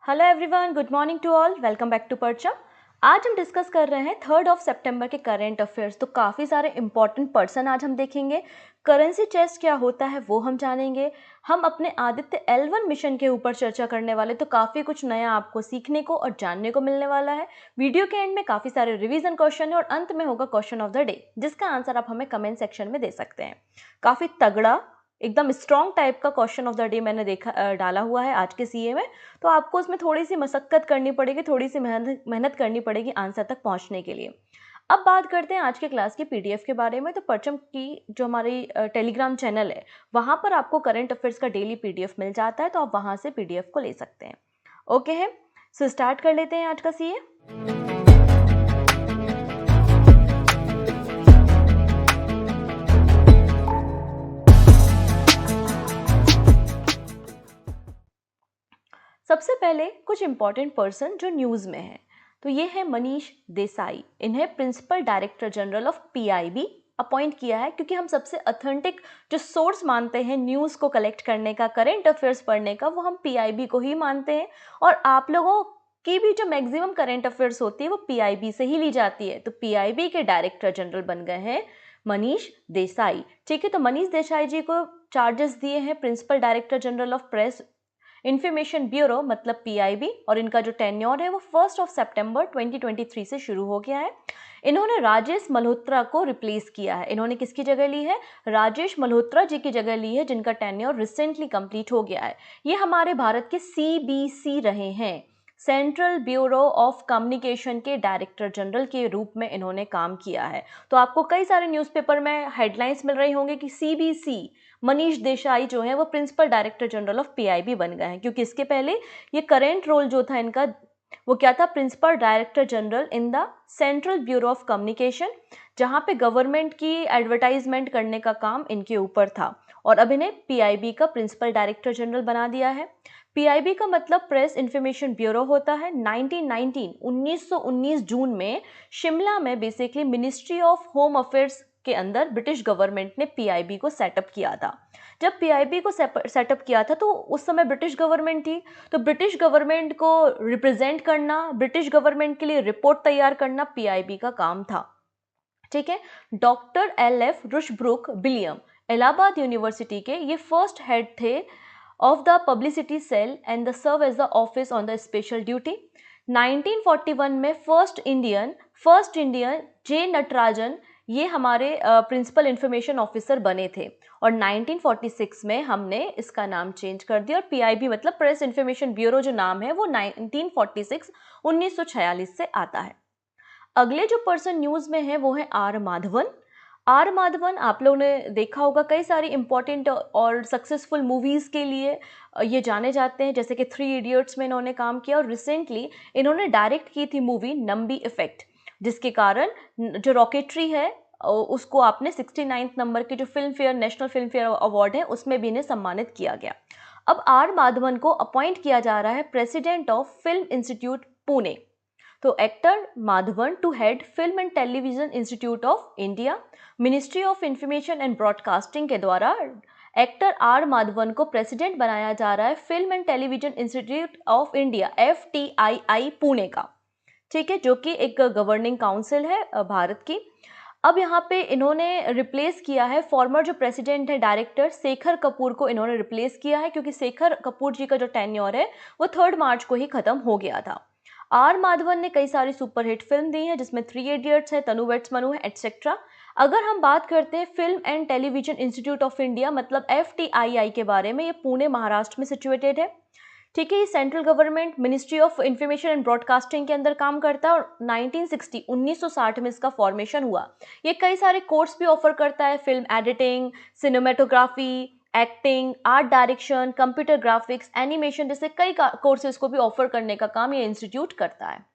Hello everyone, good morning to all. Welcome back to Parcham. आज हम discuss कर रहे हैं 3 सितंबर के करेंट अफेयर्स। तो काफ़ी सारे इंपॉर्टेंट पर्सन आज हम देखेंगे। करेंसी चेस्ट क्या होता है वो हम जानेंगे। हम अपने आदित्य L1 मिशन के ऊपर चर्चा करने वाले, तो काफ़ी कुछ नया आपको सीखने को और जानने को मिलने वाला है। वीडियो के एंड में काफ़ी सारे रिवीजन क्वेश्चन है और अंत में होगा क्वेश्चन ऑफ द डे, जिसका आंसर आप हमें कमेंट सेक्शन में दे सकते हैं। काफ़ी तगड़ा, एकदम स्ट्रॉन्ग टाइप का क्वेश्चन ऑफ द डे मैंने डाला हुआ है आज के सीए में। तो आपको उसमें थोड़ी सी मशक्कत करनी पड़ेगी, थोड़ी सी मेहनत करनी पड़ेगी आंसर तक पहुंचने के लिए। अब बात करते हैं आज के क्लास की पीडीएफ के बारे में। तो परचम की जो हमारी टेलीग्राम चैनल है, वहां पर आपको करंट अफेयर्स का डेली पीडीएफ मिल जाता है, तो आप वहां से पीडीएफ को ले सकते हैं। ओके है, सो स्टार्ट कर लेते हैं आज का सीए। सबसे पहले कुछ इंपॉर्टेंट पर्सन जो न्यूज़ में है, तो ये है मनीष देसाई। इन्हें principal director general of PIB appoint किया है, क्योंकि हम सबसे ऑथेंटिक जो सोर्स मानते हैं न्यूज़ को कलेक्ट करने का, करंट अफेयर्स पढ़ने का, वो हम पीआईबी को ही मानते हैं। और आप लोगों की भी जो मैक्सिमम करंट अफेयर्स होती है वो पीआईबी से ही ली जाती है। तो पीआईबी के डायरेक्टर जनरल बन गए हैं मनीष देसाई। ठीक है, तो मनीष देसाई जी को चार्जेस दिए हैं principal director general of press information bureau, मतलब पीआईबी, और इनका जो टेन्योर है वो 1 सितंबर 2023 से शुरू हो गया है। इन्होंने राजेश मल्होत्रा को रिप्लेस किया है। इन्होंने किसकी जगह ली है? राजेश मल्होत्रा जी की जगह ली है, जिनका टेन्योर रिसेंटली कंप्लीट हो गया है। ये हमारे भारत के सीबीसी रहे हैं, सेंट्रल ब्यूरो ऑफ कम्युनिकेशन के डायरेक्टर जनरल के रूप में इन्होंने काम किया है। तो आपको कई सारे न्यूज़पेपर में हेडलाइंस मिल रही होंगी कि सीबीसी मनीष देसाई जो है वो principal director general of PIB बन गए हैं, क्योंकि इसके पहले ये करेंट रोल जो था इनका वो क्या था? Principal director general in the central bureau of communication, जहां पे गवर्नमेंट की एडवर्टाइजमेंट करने का काम इनके ऊपर था। और अब इन्हें पीआईबी का प्रिंसिपल डायरेक्टर जनरल बना दिया है। पीआईबी का मतलब प्रेस इंफॉर्मेशन ब्यूरो होता है। 1919 जून में शिमला में basically ministry of home affairs के अंदर ब्रिटिश गवर्नमेंट ने पीआईबी को सेटअप किया था। जब पीआईबी को सेटअप किया था तो उस समय ब्रिटिश गवर्नमेंट थी, तो ब्रिटिश गवर्नमेंट को रिप्रेजेंट करना, ब्रिटिश गवर्नमेंट के लिए रिपोर्ट तैयार करना पीआईबी का काम था। ठीक है, doctor LF Rushbrook William Allahabad university के ये फर्स्ट हेड थे of the publicity cell and the serve as the office on the special duty. 1941 में फर्स्ट इंडियन जे नटराजन ये हमारे प्रिंसिपल इंफॉर्मेशन ऑफिसर बने थे। और 1946 में हमने इसका नाम चेंज कर दिया, और पीआईबी मतलब प्रेस इंफॉर्मेशन ब्यूरो जो नाम है वो 1946 से आता है। अगले जो पर्सन न्यूज़ में है वो है आर माधवन। आर माधवन आप लोगों ने देखा होगा, कई सारी इंपॉर्टेंट और सक्सेसफुल मूवीज़ के लिए ये जाने जाते हैं, जैसे कि 3 इडियट्स में इन्होंने काम किया, और रिसेंटली इन्होंने डायरेक्ट की थी मूवी नंबी इफेक्ट, जिसके कारण जो रॉकेटरी है उसको आपने 69 नंबर के जो नेशनल फिल्म फेयर अवार्ड है उसमें भी इन्हें सम्मानित किया गया। अब आर माधवन को अपॉइंट किया जा रहा है president of film institute Pune. तो actor Madhavan to head film and television institute of India, ministry of information and broadcasting के द्वारा एक्टर आर माधवन को प्रेसिडेंट बनाया जा रहा है film and television institute of India FTII Pune का। ठीक है, जो कि एक गवर्निंग काउंसिल है भारत की। अब यहाँ पे इन्होंने रिप्लेस किया है फॉर्मर जो प्रेसिडेंट है डायरेक्टर शेखर कपूर को, इन्होंने रिप्लेस किया है, क्योंकि शेखर कपूर जी का जो टेन्योर है वो 3 मार्च को ही खत्म हो गया था। आर माधवन ने कई सारी सुपरहिट फिल्म दी हैं, जिसमें 3 इडियट्स है, तनु वेड्स मनु है, एटसेट्रा। अगर हम बात करते हैं film and television institute of India मतलब FTII के बारे में, ये पुणे महाराष्ट्र में सिचुएटेड है। ठीक है, ये central government ministry of information and broadcasting के अंदर काम करता है, और 1960 में इसका फॉर्मेशन हुआ। ये कई सारे कोर्स भी ऑफर करता है, film editing, cinematography, acting, art direction, computer graphics, animation जैसे कई कोर्सेज को भी ऑफर करने का काम ये इंस्टीट्यूट करता है।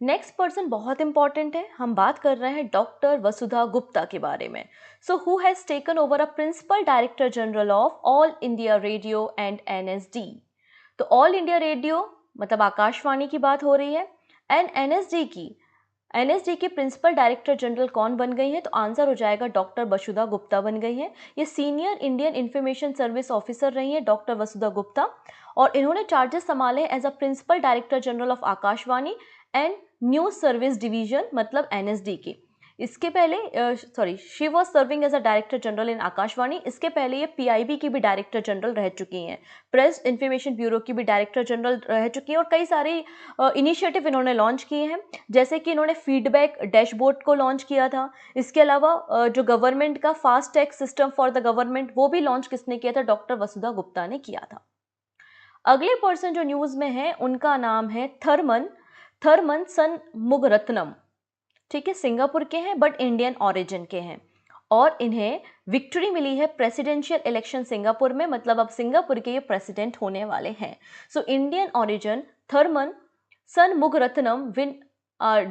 नेक्स्ट पर्सन बहुत इंपॉर्टेंट है, हम बात कर रहे हैं डॉक्टर वसुधा गुप्ता के बारे में। So who has taken over a principal director general of All India Radio and NSD। तो ऑल इंडिया रेडियो मतलब आकाशवाणी की बात हो रही है, एंड NSD की एनएसडी के प्रिंसिपल डायरेक्टर जनरल कौन बन गई हैं? तो आंसर हो जाएगा डॉक्टर वसुधा गुप्ता बन गई हैं। ये senior Indian information service officer रही हैं डॉक्टर वसुधा गुप्ता, और इन्होंने चार्जेस संभाले as a principal director general of Akashvani and news service division, मतलब एनएसडी की। इसके पहले she was serving as a director general in Akashvani. इसके पहले ये पीआईबी की भी डायरेक्टर जनरल रह चुकी हैं, प्रेस इंफॉर्मेशन ब्यूरो की भी डायरेक्टर जनरल रह चुकी हैं, और कई सारे इनिशिएटिव इन्होंने लॉन्च किए हैं, जैसे कि इन्होंने फीडबैक डैशबोर्ड को लॉन्च किया था। इसके अलावा जो गवर्नमेंट का fast tag system for the government, वो भी लॉन्च किसने किया था? डॉक्टर वसुधा गुप्ता ने किया था। अगले पर्सन जो न्यूज में है उनका नाम है थर्मन थर्मन सनमुगरत्नम। ठीक है, सिंगापुर के हैं बट इंडियन ऑरिजिन के हैं, और इन्हें विक्ट्री मिली है प्रेसिडेंशियल इलेक्शन सिंगापुर में, मतलब अब सिंगापुर के ये प्रेसिडेंट होने वाले हैं। So Indian origin Tharman Shanmugaratnam win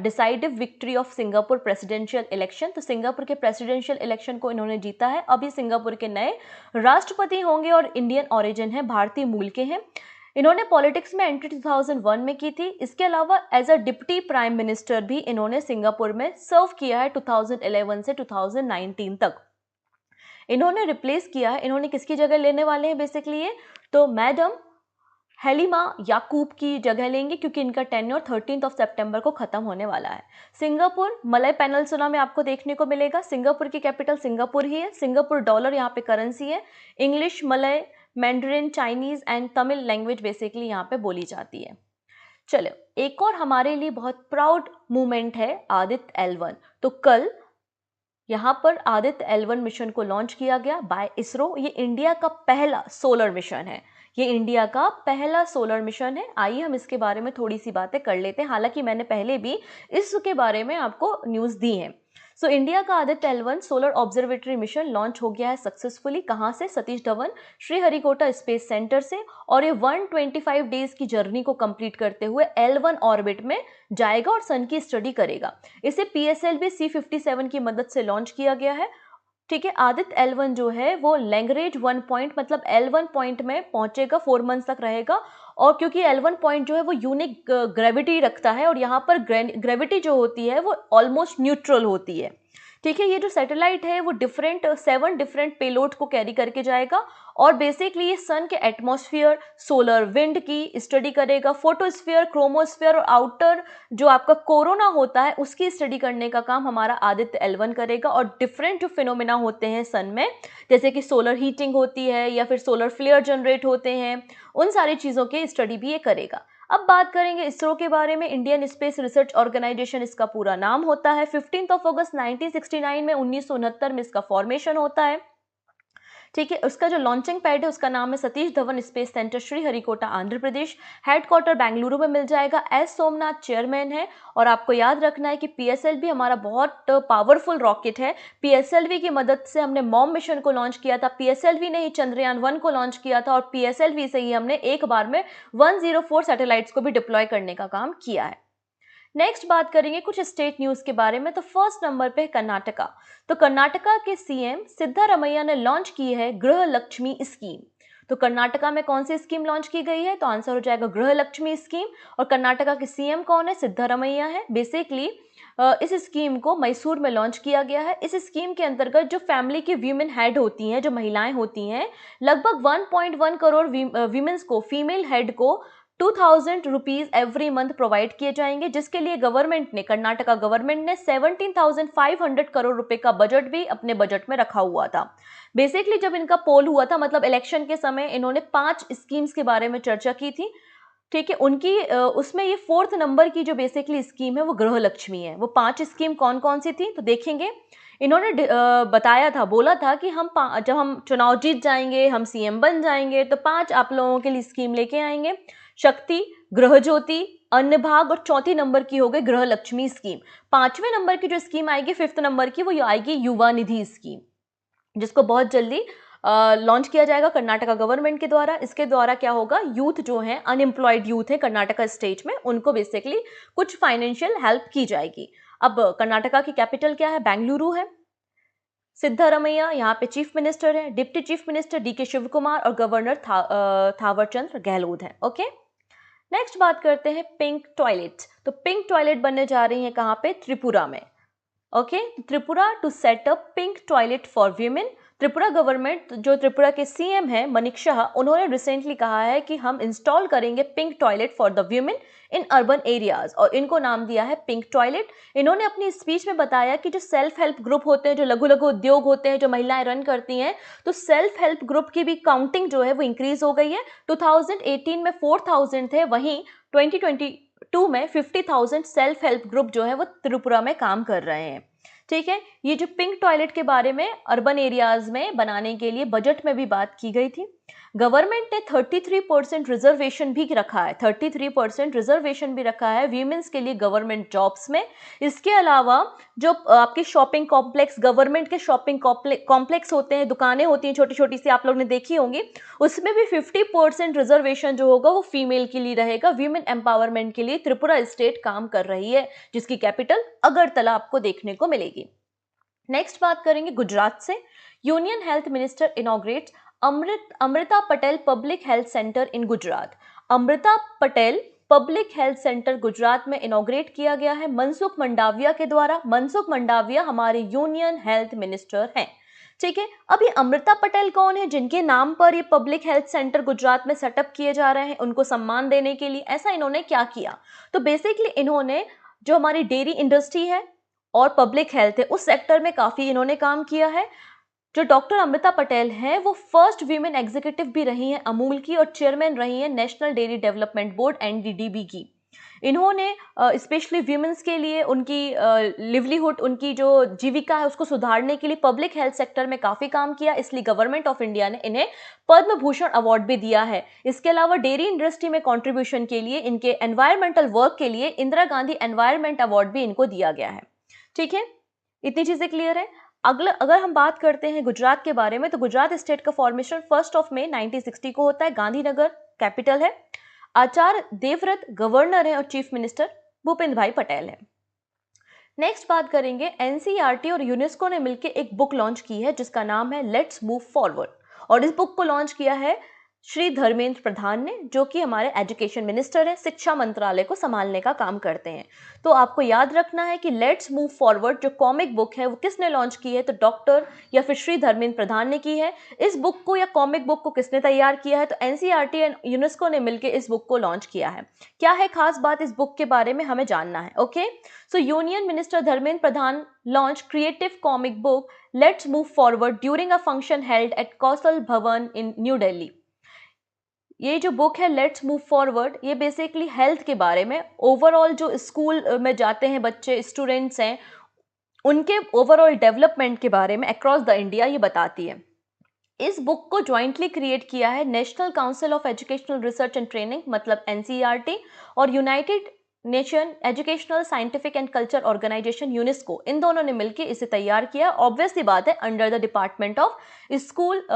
decisive victory of Singapore presidential election. तो सिंगापुर के प्रेसिडेंशियल इलेक्शन को इन्होंने जीता है, अभी सिंगापुर के नए राष्ट्रपति होंगे, और इंडियन ऑरिजिन है, भारतीय मूल के हैं। इन्होंने पॉलिटिक्स में एंट्री 2001 में की थी। इसके अलावा as a deputy prime minister भी इन्होंने सिंगापुर में सर्व किया है 2011 से 2019 तक। इन्होंने रिप्लेस किया है, इन्होंने किसकी जगह लेने वाले हैं बेसिकली ये? तो मैडम हेलिमा याकूब की जगह लेंगे, क्योंकि इनका टेन्योर 13 सितंबर को खत्म होने वाला है। सिंगापुर मलय पेनिनसुला में आपको देखने को मिलेगा। सिंगापुर की कैपिटल सिंगापुर ही है। सिंगापुर डॉलर यहाँ पे करेंसी है। English, Malay, mandarin, Chinese and Tamil language basically यहाँ पे बोली जाती है। चलो, एक और हमारे लिए बहुत प्राउड मूवमेंट है आदित्य L1। तो कल यहाँ पर आदित्य L1 मिशन को लॉन्च किया गया बाय इसरो। ये इंडिया का पहला सोलर मिशन है। ये इंडिया का पहला सोलर मिशन है। आइए हम इसके बारे में थोड़ी सी बातें कर लेते हैं, हालांकि मैंने पहले भी इसके बारे में आपको न्यूज़ दी है। सो इंडिया का Aditya L1 solar observatory mission launch हो गया है सक्सेसफुली। कहाँ से? सतीश धवन श्रीहरिकोटा स्पेस सेंटर से, और ये 125 डेज की जर्नी को कंप्लीट करते हुए L1 ऑर्बिट में जाएगा और सन की स्टडी करेगा। इसे PSLV C57 की मदद से लॉन्च किया गया है। ठीक है, आदित्य L1 जो है वो लैंग्रेज 1 पॉइंट, मतलब L1 पॉइंट में पहुंचेगा, 4 मंथ्स तक रहेगा। और क्योंकि L1 पॉइंट जो है वो यूनिक ग्रेविटी रखता है, और यहाँ पर ग्रेविटी जो होती है वो ऑलमोस्ट न्यूट्रल होती है। ठीक है, ये जो सैटेलाइट है वो 7 डिफरेंट पेलोड को कैरी करके जाएगा, और बेसिकली ये सन के एटमॉस्फेयर, सोलर विंड की स्टडी करेगा, फोटोस्फीयर, क्रोमोस्फीयर और आउटर जो आपका कोरोना होता है उसकी स्टडी करने का काम हमारा आदित्य L1 करेगा। और डिफरेंट जो फिनोमिना होते हैं सन में, जैसे कि सोलर हीटिंग होती है या फिर सोलर फ्लेयर जनरेट होते हैं, उन सारी चीज़ों की स्टडी भी ये करेगा। अब बात करेंगे इसरो के बारे में। इंडियन स्पेस रिसर्च ऑर्गेनाइजेशन इसका पूरा नाम होता है। 15 अगस्त 1969 में 1969 में इसका फॉर्मेशन होता है। ठीक है, उसका जो लॉन्चिंग पैड है उसका नाम है Satish Dhawan space centre, Sriharikota, Andhra Pradesh. Headquarter Bengaluru में मिल जाएगा। एस सोमनाथ चेयरमैन है। और आपको याद रखना है कि PSLV हमारा बहुत पावरफुल रॉकेट है। PSLV की मदद से हमने मॉम मिशन को लॉन्च किया था। PSLV ने ही चंद्रयान 1 को लॉन्च किया था, और PSLV से ही हमने एक बार में 104 सैटेलाइट्स को भी डिप्लॉय करने का काम किया है। नेक्स्ट बात करेंगे कुछ स्टेट न्यूज के बारे में। तो फर्स्ट नंबर पे कर्नाटका। तो कर्नाटका के CM सिद्धारमैया ने लॉन्च की है गृह लक्ष्मी स्कीम। तो कर्नाटका में कौन सी स्कीम लॉन्च की गई है? तो आंसर हो जाएगा गृह लक्ष्मी स्कीम। और कर्नाटका के CM कौन है? सिद्धारमैया है। बेसिकली इस स्कीम को मैसूर में लॉन्च किया गया है। इस स्कीम के अंतर्गत जो फैमिली की वीमेन हेड होती हैं, जो महिलाएं होती हैं, लगभग 1.1 करोड़ वीमेन्स को, फीमेल हेड को 2000 रुपीज एवरी मंथ प्रोवाइड किए जाएंगे, जिसके लिए गवर्नमेंट ने, कर्नाटका गवर्नमेंट ने 17,500 करोड़ रुपए का बजट भी अपने बजट में रखा हुआ था। बेसिकली जब इनका पोल हुआ था, मतलब इलेक्शन के समय, इन्होंने 5 स्कीम्स के बारे में चर्चा की थी। ठीक है, उनकी उसमें ये 4th नंबर की जो बेसिकली स्कीम है वो गृह लक्ष्मी है। वो 5 स्कीम कौन कौन सी थी तो देखेंगे। इन्होंने बताया था, बोला था कि जब हम चुनाव जीत जाएंगे, हम CM बन जाएंगे, तो 5 आप लोगों के लिए स्कीम लेके आएंगे। शक्ति, गृह ज्योति, अन्न भाग, और चौथी नंबर की हो गई गृह लक्ष्मी स्कीम। 5वें नंबर की जो स्कीम आएगी, 5th नंबर की, वो आएगी युवा निधि स्कीम, जिसको बहुत जल्दी लॉन्च किया जाएगा कर्नाटका गवर्नमेंट के द्वारा। इसके द्वारा क्या होगा, यूथ जो है, अनएम्प्लॉयड यूथ है कर्नाटका स्टेट में, उनको बेसिकली कुछ फाइनेंशियल हेल्प की जाएगी। अब कर्नाटका की कैपिटल क्या है? बेंगलुरु है। सिद्धारमैया यहाँ पे चीफ मिनिस्टर है। Deputy chief minister DK Shiv Kumar, और गवर्नर थावरचंद गहलोत है। ओके, नेक्स्ट बात करते हैं पिंक टॉयलेट। तो पिंक टॉयलेट बनने जा रही है कहाँ पे? त्रिपुरा में। Okay, Tripura to set up pink toilet for women. Tripura government, जो त्रिपुरा के सीएम है मनीष शाह, उन्होंने रिसेंटली कहा है कि हम इंस्टॉल करेंगे pink toilet for the women in urban areas, और इनको नाम दिया है पिंक टॉयलेट। इन्होंने अपनी स्पीच में बताया कि जो सेल्फ हेल्प ग्रुप होते हैं, जो लघु लघु उद्योग होते हैं, जो महिलाएं रन करती हैं, तो सेल्फ हेल्प ग्रुप की भी काउंटिंग जो है वो इंक्रीज हो गई है। 2018 में 4000 थे, वहीं 2022 में 50,000 सेल्फ हेल्प ग्रुप जो है वो त्रिपुरा में काम कर रहे हैं। ठीक है, ये जो पिंक टॉयलेट के बारे में अर्बन एरियाज में बनाने के लिए बजट में भी बात की गई थी। गवर्नमेंट ने 33% रिजर्वेशन भी रखा है, 33% रिजर्वेशन भी रखा है वीमेंस के लिए गवर्नमेंट जॉब्स में। इसके अलावा जो आपके शॉपिंग कॉम्प्लेक्स, गवर्नमेंट के शॉपिंग कॉम्प्लेक्स होते हैं, दुकानें होती हैं छोटी छोटी सी, आप लोग ने देखी होंगी, उसमें भी 50% रिजर्वेशन जो होगा वो फीमेल के लिए रहेगा। वीमेन एम्पावरमेंट के लिए त्रिपुरा स्टेट काम कर रही है, जिसकी कैपिटल अगरतला आपको देखने को मिलेगी। नेक्स्ट बात करेंगे गुजरात से। Union health minister inaugurates Amrita Patel public health centre in Gujarat. Amrita Patel public health centre Gujarat में इनॉग्रेट किया गया है मनसुख मंडाविया के द्वारा। मनसुख मंडाविया हमारे यूनियन हेल्थ मिनिस्टर हैं। ठीक है, अब ये अमृता पटेल कौन है जिनके नाम पर ये पब्लिक हेल्थ सेंटर गुजरात में सेटअप किए जा रहे हैं? उनको सम्मान देने के लिए ऐसा इन्होंने क्या किया? तो बेसिकली इन्होंने जो हमारी डेयरी इंडस्ट्री है और पब्लिक हेल्थ है, उस सेक्टर में काफ़ी इन्होंने काम किया है। जो डॉक्टर अमृता पटेल हैं वो फर्स्ट वीमेन एग्जीक्यूटिव भी रही हैं अमूल की, और चेयरमैन रही हैं national dairy development board NDDB की। इन्होंने स्पेशली वीमेंस के लिए उनकी लिवलीहुड, उनकी जो जीविका है उसको सुधारने के लिए पब्लिक हेल्थ सेक्टर में काफ़ी काम किया, इसलिए गवर्नमेंट ऑफ इंडिया ने इन्हें पद्म भूषण अवार्ड भी दिया है। इसके अलावा डेयरी इंडस्ट्री में कॉन्ट्रीब्यूशन के लिए, इनके एनवायरमेंटल वर्क के लिए इंदिरा गांधी एनवायरमेंट अवार्ड भी इनको दिया गया है। ठीक है, इतनी चीज़ें क्लियर है। अगर हम बात करते हैं गुजरात के बारे में, तो गुजरात स्टेट का फॉर्मेशन 1 मई 1960 को होता है। गांधीनगर कैपिटल है। आचार्य देवव्रत गवर्नर है और चीफ मिनिस्टर भूपेंद्र भाई पटेल है। नेक्स्ट बात करेंगे, एनसीईआरटी और यूनेस्को ने मिलकर एक बुक लॉन्च की है जिसका नाम है लेट्स मूव फॉरवर्ड, और इस बुक को लॉन्च किया है श्री धर्मेंद्र प्रधान ने, जो कि हमारे एजुकेशन मिनिस्टर हैं, शिक्षा मंत्रालय को संभालने का काम करते हैं। तो आपको याद रखना है कि लेट्स मूव फॉरवर्ड जो कॉमिक बुक है वो किसने लॉन्च की है? तो डॉक्टर या फिर श्री धर्मेंद्र प्रधान ने की है। इस बुक को या कॉमिक बुक को किसने तैयार किया है? तो एनसीईआरटी एंड यूनेस्को ने मिलकर इस बुक को लॉन्च किया है। क्या है खास बात इस बुक के बारे में हमें जानना है। Okay, so union minister Dharmendra Pradhan launch creative comic book let's move forward during a function held at Kaushal Bhavan in New Delhi. ये जो बुक है लेट्स मूव फॉरवर्ड, ये बेसिकली हेल्थ के बारे में, ओवरऑल जो स्कूल में जाते हैं बच्चे, स्टूडेंट्स हैं, उनके ओवरऑल डेवलपमेंट के बारे में अक्रॉस द इंडिया ये बताती है। इस बुक को ज्वाइंटली क्रिएट किया है national council of educational research and training, मतलब एनसीईआरटी, और united nation educational scientific and culture organisation UNESCO, इन दोनों ने मिलकर इसे तैयार किया। ऑब्वियस सी बात है, under the department of school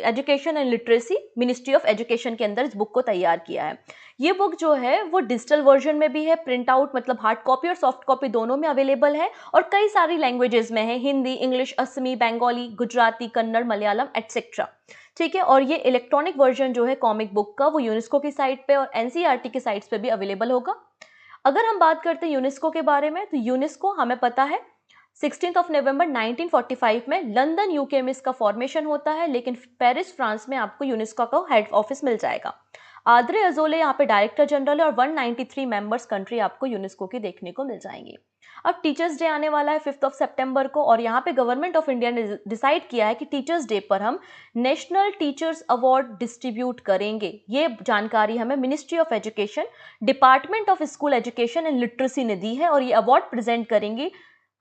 education and literacy, ministry of education के अंदर इस बुक को तैयार किया है। ये बुक जो है वो डिजिटल वर्जन में भी है, प्रिंट आउट मतलब हार्ड कॉपी और सॉफ्ट कॉपी दोनों में अवेलेबल है, और कई सारी लैंग्वेजेस में है, हिंदी, इंग्लिश, असमी, बंगाली, गुजराती, कन्नड़, मलयालम एटसेट्रा। ठीक है, और ये इलेक्ट्रॉनिक वर्जन जो है कॉमिक बुक का वो यूनेस्को की साइट पे और एनसीईआरटी की साइट्स पे भी अवेलेबल होगा। अगर हम बात करते हैं यूनेस्को के बारे में, तो यूनेस्को हमें पता है 16 नवंबर 1945 में लंदन यूके में इसका फॉर्मेशन होता है, लेकिन पेरिस फ्रांस में आपको यूनेस्को का हेड ऑफिस मिल जाएगा। आद्रे अजोले यहाँ पे डायरेक्टर जनरल है, और 193 मेंबर्स कंट्री आपको यूनेस्को की देखने को मिल जाएंगी। अब टीचर्स डे आने वाला है 5 सितंबर को, और यहाँ पे गवर्नमेंट ऑफ इंडिया ने डिसाइड किया है कि टीचर्स डे पर हम नेशनल टीचर्स अवार्ड डिस्ट्रीब्यूट करेंगे। ये जानकारी हमें ministry of education, department of school education and literacy ने दी है, और ये अवार्ड प्रेजेंट करेंगी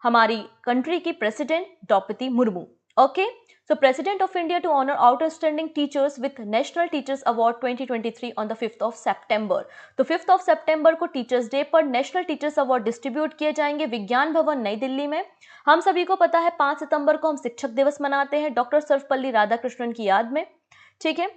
हमारी कंट्री की president Draupadi Murmu. Okay, so President of India to honor outstanding teachers with National Teachers Award 2023 on the 5th of September। तो 5 सितंबर को teachers day पर नेशनल टीचर्स अवार्ड डिस्ट्रीब्यूट किए जाएंगे विज्ञान भवन नई दिल्ली में। हम सभी को पता है 5 सितंबर को हम शिक्षक दिवस मनाते हैं डॉक्टर सर्वपल्ली राधाकृष्णन की याद में। ठीक है,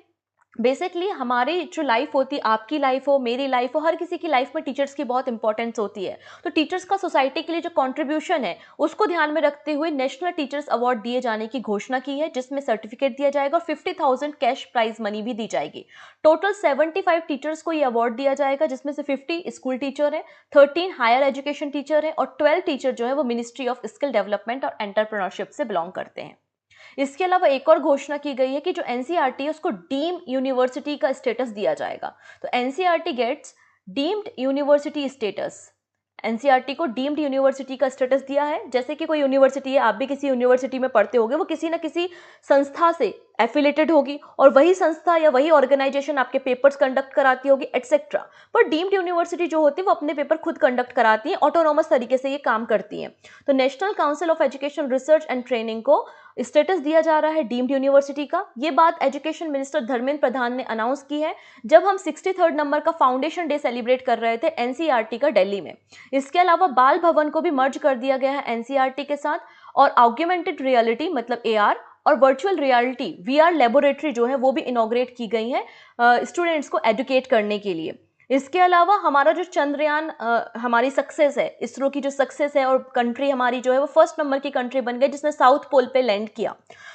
बेसिकली हमारी जो लाइफ होती है, आपकी लाइफ हो, मेरी लाइफ हो, हर किसी की लाइफ में टीचर्स की बहुत इंपॉर्टेंस होती है। तो टीचर्स का सोसाइटी के लिए जो कंट्रीब्यूशन है उसको ध्यान में रखते हुए नेशनल टीचर्स अवार्ड दिए जाने की घोषणा की है, जिसमें सर्टिफिकेट दिया जाएगा और 50,000 कैश प्राइज मनी भी दी जाएगी। टोटल 75 टीचर्स को ये अवार्ड दिया जाएगा, जिसमें से 50 स्कूल टीचर है, 13 हायर एजुकेशन टीचर है और 12 टीचर जो है वो मिनिस्ट्री ऑफ स्किल डेवलपमेंट और एंटरप्रेन्योरशिप से बिलोंग करते हैं। इसके अलावा एक और घोषणा की गई है कि जो एनसीईआरटी है उसको डीम्ड यूनिवर्सिटी का स्टेटस दिया जाएगा। तो NCERT gets deemed university status. NCERT को डीम्ड यूनिवर्सिटी का स्टेटस दिया है। जैसे कि कोई यूनिवर्सिटी है, आप भी किसी यूनिवर्सिटी में पढ़ते होंगे, वो किसी ना किसी संस्था से एफिलेटेड होगी और वही संस्था या वही ऑर्गेनाइजेशन आपके पेपर्स कंडक्ट कराती होगी एटसेट्रा। पर डीम्ड यूनिवर्सिटी जो होती है वो अपने पेपर खुद कंडक्ट कराती है, ऑटोनॉमस तरीके से ये काम करती है। तो national council of education research and training को स्टेटस दिया जा रहा है डीम्ड यूनिवर्सिटी का। ये बात एजुकेशन मिनिस्टर धर्मेंद्र प्रधान ने अनाउंस की है जब हम 63rd नंबर का फाउंडेशन डे सेलिब्रेट कर रहे थे एनसीईआरटी का दिल्ली में। इसके अलावा बाल भवन को भी मर्ज कर दिया गया है एनसीईआरटी के साथ, और ऑगमेंटेड रियलिटी मतलब एआर और वर्चुअल रियलिटी वीआर लेबोरेटरी जो है वो भी इनॉग्रेट की गई है स्टूडेंट्स को एजुकेट करने के लिए। इसके अलावा हमारा जो चंद्रयान हमारी सक्सेस है, इसरो की जो सक्सेस है, और कंट्री हमारी जो है वो फर्स्ट नंबर की कंट्री बन गई जिसने साउथ पोल पे लैंड किया।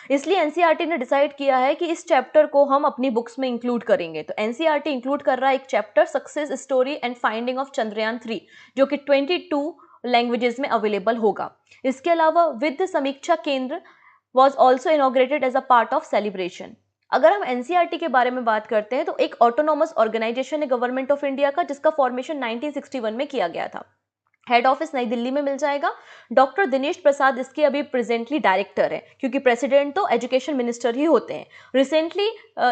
इसलिए एनसीईआरटी ने डिसाइड किया है कि इस चैप्टर को हम अपनी बुक्स में इंक्लूड करेंगे। तो एनसीईआरटी इंक्लूड कर रहा है एक chapter success story and finding of Chandrayaan 3, जो कि 22 लैंग्वेजेस में अवेलेबल होगा। इसके अलावा विद्या समीक्षा केंद्र was also inaugurated as a part of celebration। अगर हम एनसीईआरटी के बारे में बात करते हैं तो एक ऑटोनॉमस ऑर्गेनाइजेशन है गवर्नमेंट ऑफ इंडिया का, जिसका फॉर्मेशन 1961 में किया गया था। हेड ऑफिस नई दिल्ली में मिल जाएगा। डॉक्टर दिनेश प्रसाद इसके अभी प्रेजेंटली डायरेक्टर है, क्योंकि प्रेसिडेंट तो एजुकेशन मिनिस्टर ही होते हैं। रिसेंटली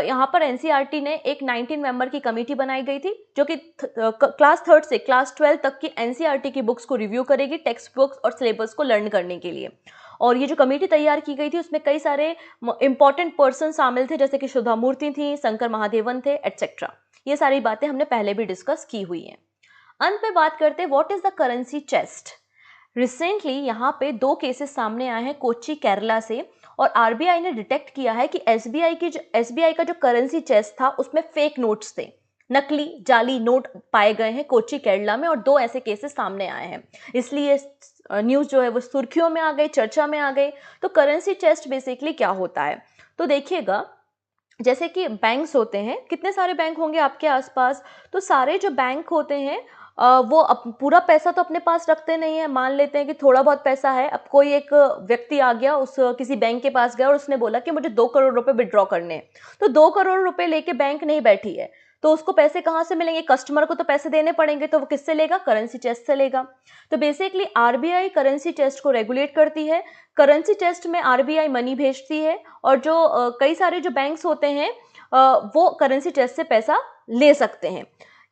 यहाँ पर एनसीईआरटी ने एक 19 मेंबर की कमेटी बनाई गई थी, जो कि क्लास 3rd से क्लास 12 तक की एनसीईआरटी की बुक्स को रिव्यू करेगी, टेक्स्ट बुक्स और सिलेबस को लर्न करने के लिए। और ये जो कमेटी तैयार की गई थी उसमें कई सारे इंपॉर्टेंट पर्सन शामिल थे, जैसे कि सुधा मूर्ति थी, शंकर महादेवन थे, एटसेट्रा। ये सारी बातें हमने पहले भी डिस्कस की हुई हैं। अंत में बात करते हैं what is the currency chest. Recently यहाँ पे 2 केसेस सामने आए हैं कोच्चि केरला से, और आरबीआई ने डिटेक्ट किया है कि एसबीआई का जो करेंसी चेस्ट था उसमें फेक नोट्स थे, नकली जाली नोट पाए गए हैं कोच्चि केरला में, और 2 ऐसे केसेस सामने आए हैं। इसलिए न्यूज़ जो है वो सुर्खियों में आ गई, चर्चा में आ गई। तो करेंसी चेस्ट बेसिकली क्या होता है, तो देखिएगा, जैसे कि बैंक्स होते हैं, कितने सारे बैंक होंगे आपके आसपास, तो सारे जो बैंक होते हैं वो पूरा पैसा तो अपने पास रखते नहीं है। मान लेते हैं कि थोड़ा बहुत पैसा है, अब कोई एक व्यक्ति आ गया, उस किसी बैंक के पास गया और उसने बोला कि मुझे 2 करोड़ रुपए विड्रॉ करने हैं। तो 2 करोड़ रुपए लेके बैंक नहीं बैठी है, तो उसको पैसे कहाँ से मिलेंगे? कस्टमर को तो पैसे देने पड़ेंगे, तो वो किससे लेगा? करेंसी चेस्ट से लेगा। तो बेसिकली आरबीआई करेंसी चेस्ट को रेगुलेट करती है। करेंसी चेस्ट में आरबीआई मनी भेजती है, और जो कई सारे जो बैंक्स होते हैं वो करेंसी चेस्ट से पैसा ले सकते हैं।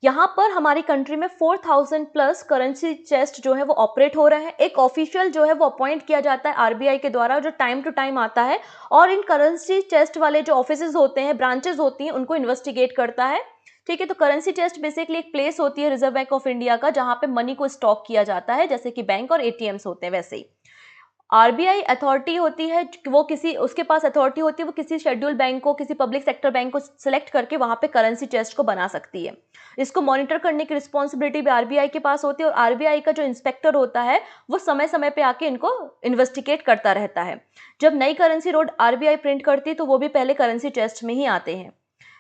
यहाँ पर हमारी कंट्री में 4000 प्लस करेंसी चेस्ट जो है वो ऑपरेट हो रहे हैं। एक ऑफिशियल जो है वो अपॉइंट किया जाता है आरबीआई के द्वारा, जो टाइम टू टाइम आता है और इन करेंसी चेस्ट वाले जो ऑफिसेज होते हैं, ब्रांचेस होती हैं, उनको इन्वेस्टिगेट करता है। ठीक है, तो करेंसी चेस्ट बेसिकली एक प्लेस होती है रिजर्व बैंक ऑफ इंडिया का, जहाँ पे मनी को स्टॉक किया जाता है, जैसे कि बैंक और एटीएम्स होते हैं वैसे ही। आरबीआई अथॉरिटी होती है, वो किसी उसके पास अथॉरिटी होती है, वो किसी शेड्यूल बैंक को, किसी पब्लिक सेक्टर बैंक को सिलेक्ट करके वहां पे करेंसी चेस्ट को बना सकती है। इसको मॉनिटर करने की रिस्पॉन्सिबिलिटी भी आरबीआई के पास होती है, और आरबीआई का जो इंस्पेक्टर होता है वो समय समय पे आके इनको इन्वेस्टिगेट करता रहता है। जब नई करेंसी नोट आरबीआई प्रिंट करती है तो वो भी पहले करेंसी चेस्ट में ही आते हैं।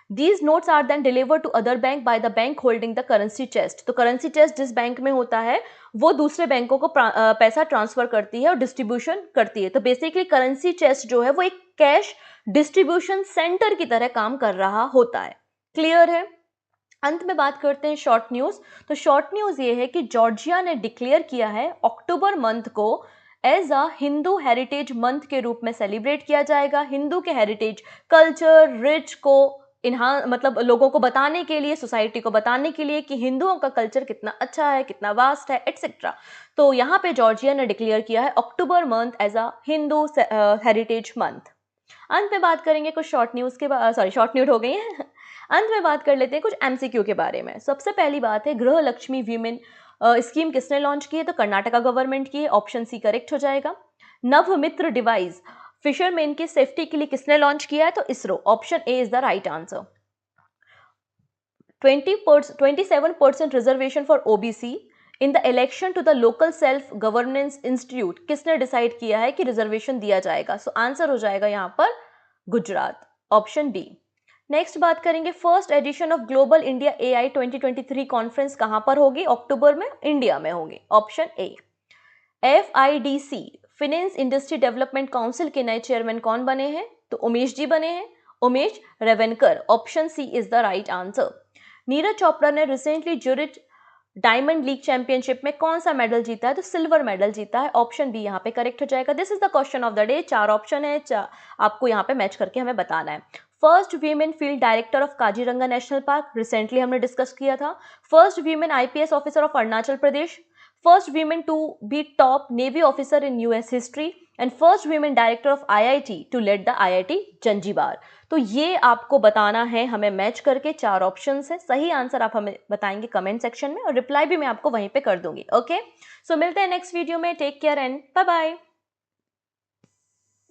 These notes are then delivered to other bank by the bank holding the currency chest। तो करेंसी चेस्ट जिस बैंक में होता है वो दूसरे बैंकों को पैसा ट्रांसफर करती है और डिस्ट्रीब्यूशन करती है। तो बेसिकली करेंसी चेस्ट जो है वो एक कैश डिस्ट्रीब्यूशन सेंटर की तरह काम कर रहा होता है। क्लियर है? अंत में बात करते हैं शॉर्ट न्यूज़। तो शॉर्ट न्यूज़ ये है कि जॉर्जिया ने डिक्लेयर किया है अक्टूबर मंथ को as a Hindu heritage month के रूप में सेलिब्रेट किया जाएगा। हिंदू के हेरिटेज कल्चर रिच को मतलब लोगों को बताने के लिए, सोसाइटी को बताने के लिए कि हिंदुओं का कल्चर कितना अच्छा है, कितना वास्ट है, एटसेट्रा। तो यहाँ पे जॉर्जिया ने डिक्लेयर किया है अक्टूबर month as a Hindu heritage month. अंत में बात करेंगे कुछ शॉर्ट न्यूज़ के शॉर्ट न्यूज़ हो गई है। अंत में बात कर लेते हैं कुछ एमसीक्यू के बारे में। सबसे पहली बात है, गृह लक्ष्मी वीमेन स्कीम किसने लॉन्च की है? तो कर्नाटका गवर्नमेंट की है। ऑप्शन सी करेक्ट हो जाएगा। नव मित्र डिवाइस फिशरमैन की सेफ्टी के लिए किसने लॉन्च किया है? तो ISRO. Option A is the right answer. 27% reservation for OBC in the election to the local self governance institute. किसने डिसाइड किया है कि रिजर्वेशन दिया जाएगा? सो आंसर हो जाएगा यहाँ पर गुजरात, ऑप्शन बी। नेक्स्ट बात करेंगे, first edition of global India AI 2023 conference कहां पर होगी? अक्टूबर में इंडिया में होगी, option A. FIDC finance industry development council के नए चेयरमैन कौन बने हैं? तो उमेश जी बने हैं, Umesh Revankar, option C is the right answer. Neeraj Chopra ने recently Zurich Diamond League championship में कौन सा मेडल जीता है? तो सिल्वर मेडल जीता है, ऑप्शन बी यहाँ पे करेक्ट हो जाएगा। This is the question of the day. 4 option है, आपको यहाँ पे मैच करके हमें बताना है। First women field director of Kaziranga national park, recently हमने डिस्कस किया था। First women IPS officer of Arunachal Pradesh, first women to be top navy officer in US history, and first women director of IIT to led the IIT Zanzibar. तो ये आपको बताना है हमें match करके। 4 ऑप्शन है, सही आंसर आप हमें बताएंगे कमेंट सेक्शन में, और रिप्लाई भी मैं आपको वहीं पे कर दूंगी। ओके, सो मिलते हैं नेक्स्ट वीडियो में। Take care and bye bye.